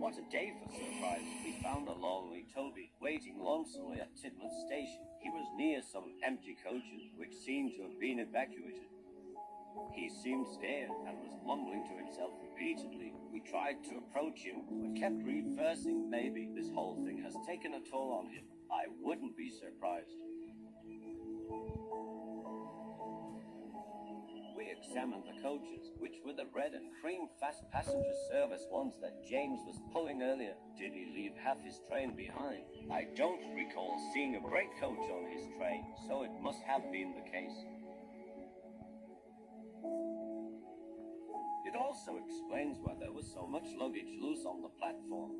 What a day for surprise. We found a lonely Toby waiting lonesomely at Tidmouth Station. He was near some empty coaches which seemed to have been evacuated. He seemed scared and was mumbling to himself repeatedly. We tried to approach him, but kept reversing. Maybe this whole thing has taken a toll on him. I wouldn't be surprised. We examined the coaches, which were the red and cream fast passenger service ones that James was pulling earlier. Did he leave half his train behind? I don't recall seeing a break coach on his train, so it must have been the case. It also explains why there was so much luggage loose on the platform.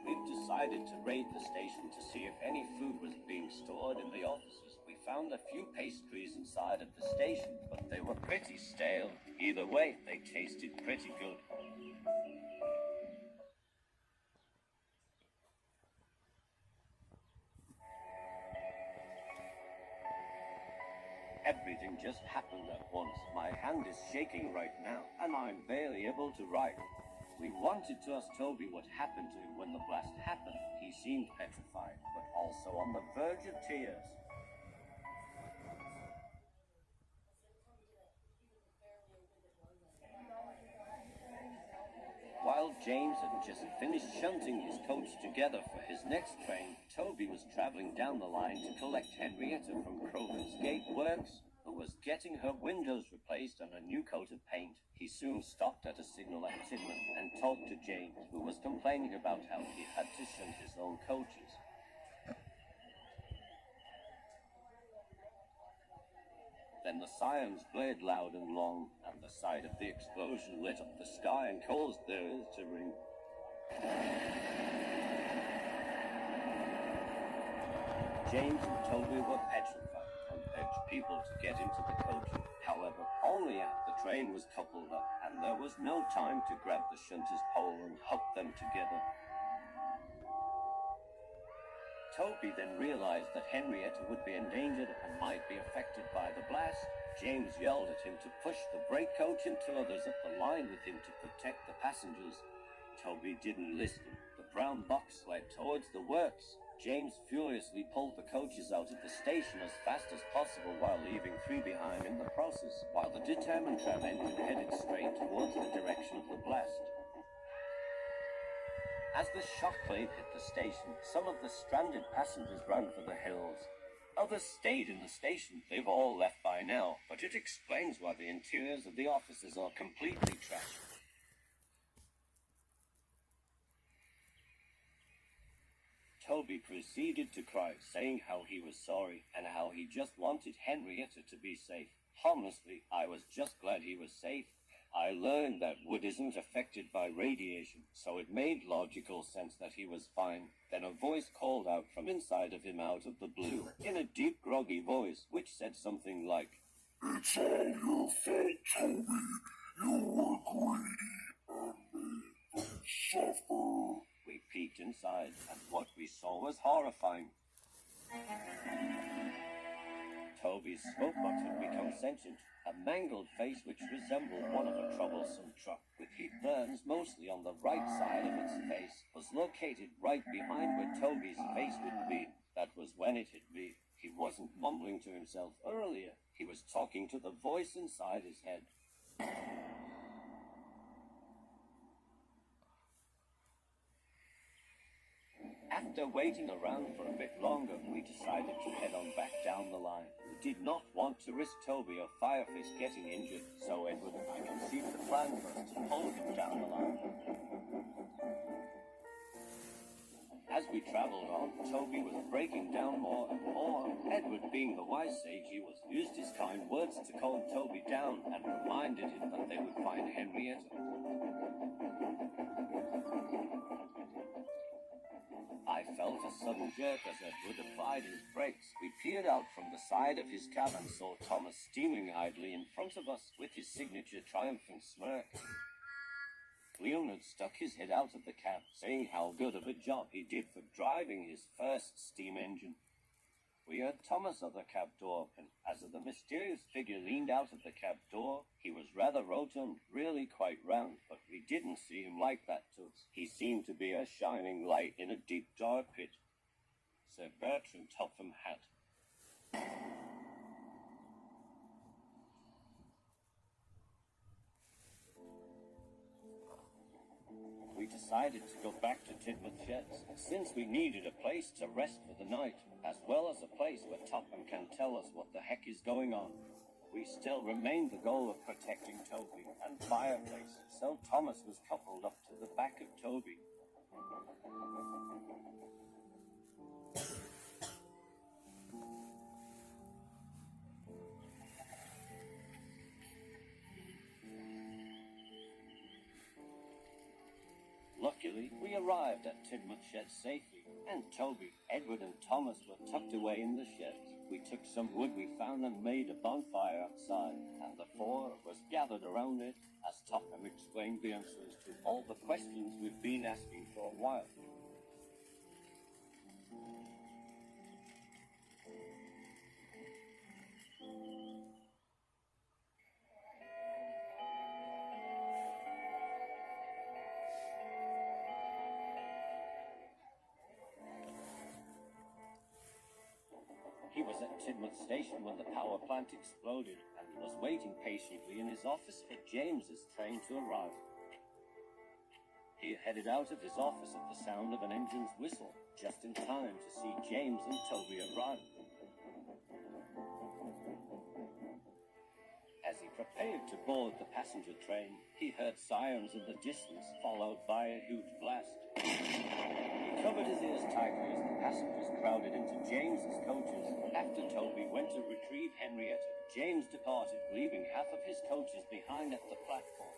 We've decided to raid the station to see if any food was being stored in the offices. We found a few pastries inside of the station, but they were pretty stale. Either way, they tasted pretty good. Everything just happened at once. My hand is shaking right now, and I'm barely able to write. We wanted to ask Toby what happened to him when the blast happened. He seemed petrified, but also on the verge of tears. While James had just finished shunting his coach together for his next train, Toby was traveling down the line to collect Henrietta from Crowlan's Gate Works, who was getting her windows replaced and a new coat of paint. He soon stopped at a signal at Tidmouth and talked to James, who was complaining about how he had to shunt his own coaches. Then the sirens blared loud and long, and the sight of the explosion lit up the sky and caused their ears to ring. James and Toby were petrified and urged people to get into the coaches. However, only after the train was coupled up, and there was no time to grab the shunter's pole and hook them together. Toby then realized that Henrietta would be endangered and might be affected by the blast. James yelled at him to push the brake coach and two others up the line with him to protect the passengers. Toby didn't listen. The brown box led towards the works. James furiously pulled the coaches out of the station as fast as possible while leaving three behind in the process, while the determined tram engine headed straight towards the direction of the blast. As the shockwave hit the station, some of the stranded passengers ran for the hills. Others stayed in the station. They've all left by now, but it explains why the interiors of the offices are completely trashed. Toby proceeded to cry, saying how he was sorry and how he just wanted Henrietta to be safe. Honestly, I was just glad he was safe. I learned that wood isn't affected by radiation, so it made logical sense that he was fine. Then a voice called out from inside of him out of the blue, in a deep, groggy voice, which said something like, "It's all your fault, Toby. You were greedy and made them suffer." We peeked inside, and what we saw was horrifying. Toby's smoke box had become sentient. A mangled face which resembled one of a troublesome truck, with heat burns mostly on the right side of its face, was located right behind where Toby's face would be. That was when it hit me. He wasn't mumbling to himself earlier. He was talking to the voice inside his head. After waiting around for a bit longer, we decided to head on back down the line. We did not want to risk Toby or Fireface getting injured, so Edward and I conceived the plan for us to pull him down the line. As we traveled on, Toby was breaking down more and more. Edward, being the wise sage he was, used his kind words to calm Toby down and reminded him that they would find Henrietta. I felt a sudden jerk as Edward applied his brakes. We peered out from the side of his cab and saw Thomas steaming idly in front of us with his signature triumphant smirk. Leon had stuck his head out of the cab, saying how good of a job he did for driving his first steam engine. We heard Thomas' other cab door open. As the mysterious figure leaned out of the cab door, he was rather rotund, really quite round, but we didn't see him like that to us. He seemed to be a shining light in a deep dark pit. Sir Bertrand Topham had. We decided to go back to Tidmouth Sheds, since we needed a place to rest for the night, as well as a place where Topham can tell us what the heck is going on. We still remained the goal of protecting Toby and Fireplace, so Thomas was coupled up to the back of Toby. Luckily, we arrived at Tidmouth Sheds safely, and Toby, Edward, and Thomas were tucked away in the sheds. We took some wood we found and made a bonfire outside, and the four of us gathered around it as Topham explained the answers to all the questions we've been asking for a while. He was at Tidmouth Station when the power plant exploded and was waiting patiently in his office for James's train to arrive. He headed out of his office at the sound of an engine's whistle, just in time to see James and Toby arrive. As he prepared to board the passenger train, he heard sirens in the distance, followed by a huge blast. He covered his ears tightly as the passengers crowded into James's coaches. After Toby went to retrieve Henrietta, James departed, leaving half of his coaches behind at the platform.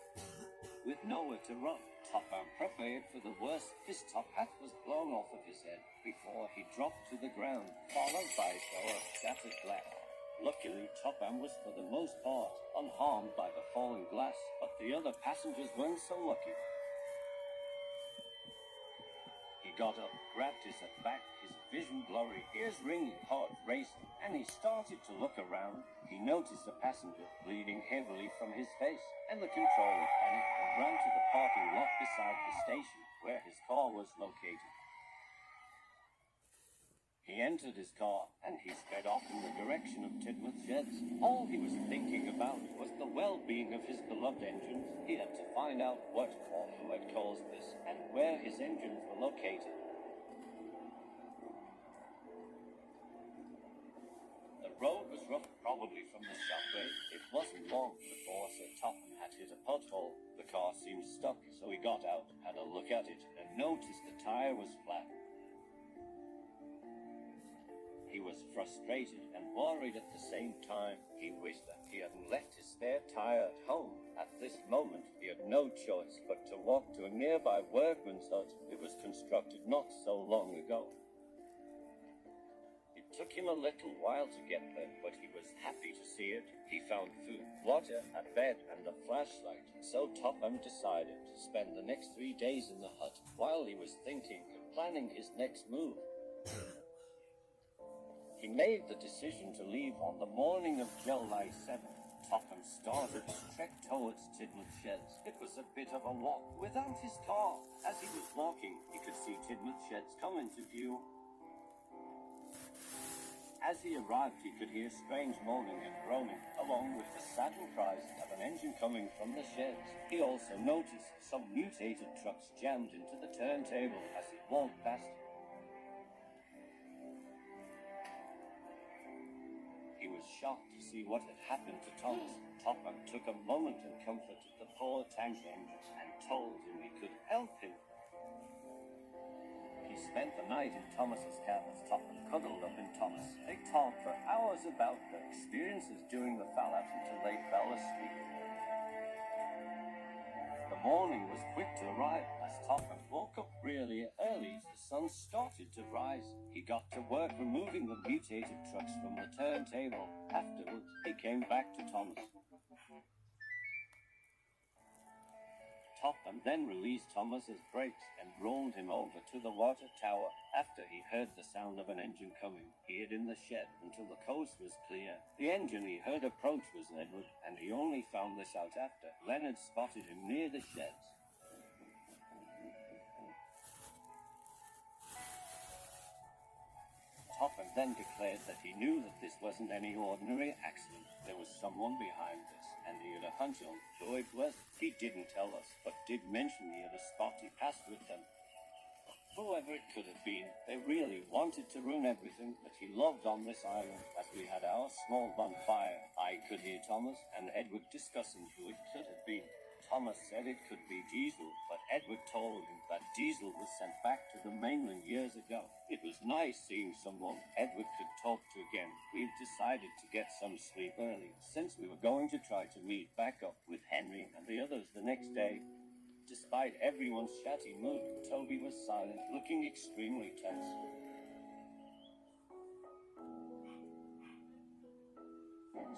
With nowhere to run, Topham prepared for the worst. His top hat was blown off of his head before he dropped to the ground, followed by a shower of shattered glass. Luckily, Topham was for the most part unharmed by the falling glass, but the other passengers weren't so lucky. He got up, grabbed his hat back, his vision blurry, ears ringing, heart racing, and he started to look around. He noticed a passenger bleeding heavily from his face, and the controller panicked and ran to the parking lot beside the station where his car was located. He entered his car, and he sped off in the direction of Tidmouth Sheds. All he was thinking about was the well-being of his beloved engines. He had to find out what or who had caused this, and where his engines were located. The road was rough, probably from the shockwave. It wasn't long before Sir Topham had hit a pothole. The car seemed stuck, so he got out, had a look at it, and noticed the tire was flat. He was frustrated and worried at the same time. He wished that he hadn't left his spare tire at home. At this moment, he had no choice but to walk to a nearby workman's hut. It was constructed not so long ago. It took him a little while to get there, but he was happy to see it. He found food, water, a bed, and a flashlight. So Topham decided to spend the next 3 days in the hut while he was thinking and planning his next move. He made the decision to leave on the morning of July 7th. Topham started his trek towards Tidmouth Sheds. It was a bit of a walk without his car. As he was walking, he could see Tidmouth Sheds come into view. As he arrived, he could hear strange moaning and groaning, along with the saddened cries of an engine coming from the sheds. He also noticed some mutated trucks jammed into the turntable as he walked past it. He was shocked to see what had happened to Thomas. Topham took a moment and comforted the poor tank engine and told him he could help him. He spent the night in Thomas's cab as Topham cuddled up in Thomas. They talked for hours about their experiences during the fallout until they fell asleep. The morning was quick to arrive as Topham woke up really early as the sun started to rise. He got to work removing the mutated trucks from the turntable. Afterwards, he came back to Thomas. Topham then released Thomas's brakes and rolled him over to the water tower. After he heard the sound of an engine coming, he hid in the shed until the coast was clear. The engine he heard approach was Edward, and he only found this out after Leonard spotted him near the sheds. Topham then declared that he knew that this wasn't any ordinary accident. There was someone behind this, and he had a hunch on who it was. He didn't tell us, but did mention he had a spot he passed with them. Whoever it could have been, they really wanted to ruin everything that he loved on this island. As we had our small bonfire, I could hear Thomas and Edward discussing who it could have been. Thomas said it could be Diesel, but Edward told him that Diesel was sent back to the mainland years ago. It was nice seeing someone Edward could talk to again. We've decided to get some sleep early, since we were going to try to meet back up with Henry and the others the next day. Despite everyone's chatty mood, Toby was silent, looking extremely tense.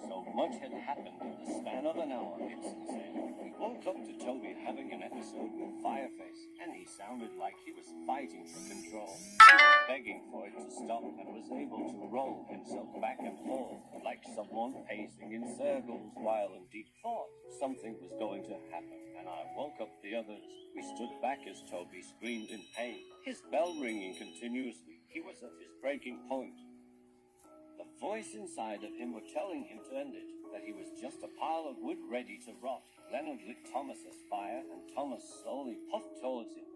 So much had happened in the span of an hour, Ibsen said. We woke up to Toby having an episode with Fireface, and he sounded like he was fighting for control. He was begging for it to stop and was able to roll himself back and forth like someone pacing in circles while in deep thought. Something was going to happen, and I woke up the others. We stood back as Toby screamed in pain, his bell ringing continuously. He was at his breaking point. The voice inside of him were telling him to end it, that he was just a pile of wood ready to rot. Leonard lit Thomas's fire, and Thomas slowly puffed towards him.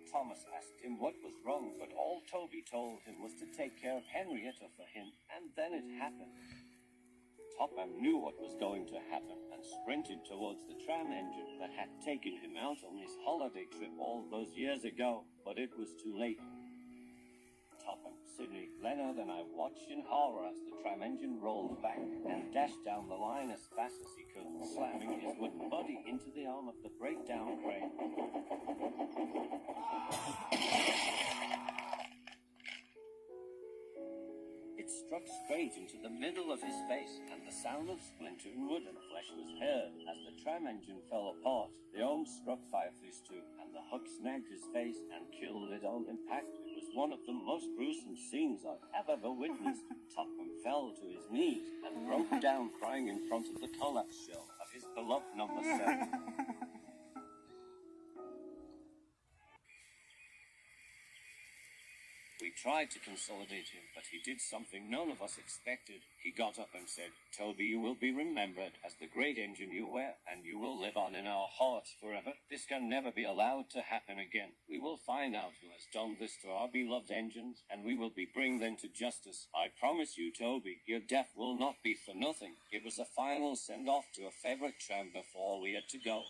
Thomas asked him what was wrong, but all Toby told him was to take care of Henrietta for him, and then it happened. Topham knew what was going to happen and sprinted towards the tram engine that had taken him out on his holiday trip all those years ago, but it was too late. Topham, Sidney, Leonard, and I watched in horror as the tram engine rolled back and dashed down the line as fast as he could, slamming his wooden body into the arm of the breakdown crane. It struck straight into the middle of his face, and the sound of splintering wood and flesh was heard. As the tram engine fell apart, the arm struck Fireface too, and the hook snagged his face and killed it on impact. It was one of the most gruesome scenes I've ever witnessed. Topham fell to his knees and broke down crying in front of the collapsed shell of his beloved number 7. We tried to consolidate him, but he did something none of us expected. He got up and said, "Toby, you will be remembered as the great engine you were, and you will live on in our hearts forever. This can never be allowed to happen again. We will find out who has done this to our beloved engines, and we will bring them to justice. I promise you, Toby, your death will not be for nothing. It was a final send-off to a favorite tram before we had to go."